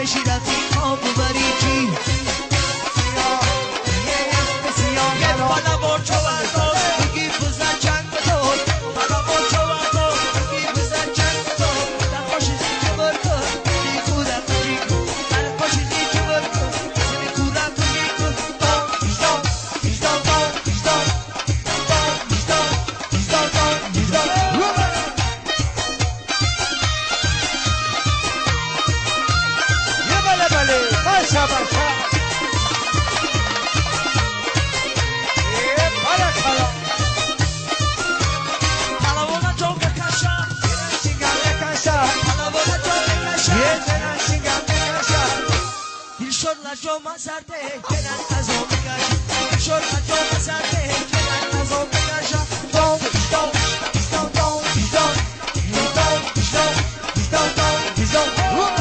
بشی رفیقا ببری چی یه بالا برچو برداز بگی بزن چند بدار بالا برچو برداز بگی بزن چند بدار در خوشی زیچه برکن بی کودم بجیکو در خوشی زیچه برکن سنی کودم بجیکو دان بیزدان بیزدان دان بیزدان دان بیزدان بیزدان دان بیزدان یه بله باشا باشا جو مسرته کنن از اون میگشت شد جو مسرته کنن از اون میگشت دون دون دون دون دون دون دون دون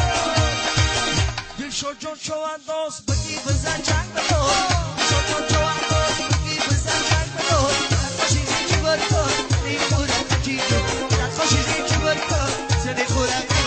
دل شد جون چو انداز بگی بزن جنگ بدار شد جون چو انداز بگی بزن جنگ بدار خوشی چی برکن نی خورم چی خوشی چی برکن سنی خورم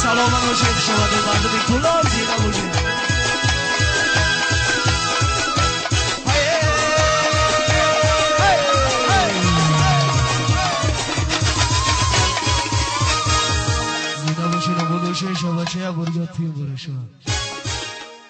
سلام من روشن شما در مردم گلاب زیرا بوجه زیرا بوشه نبودوشه شما چه یا بریاد توی برشون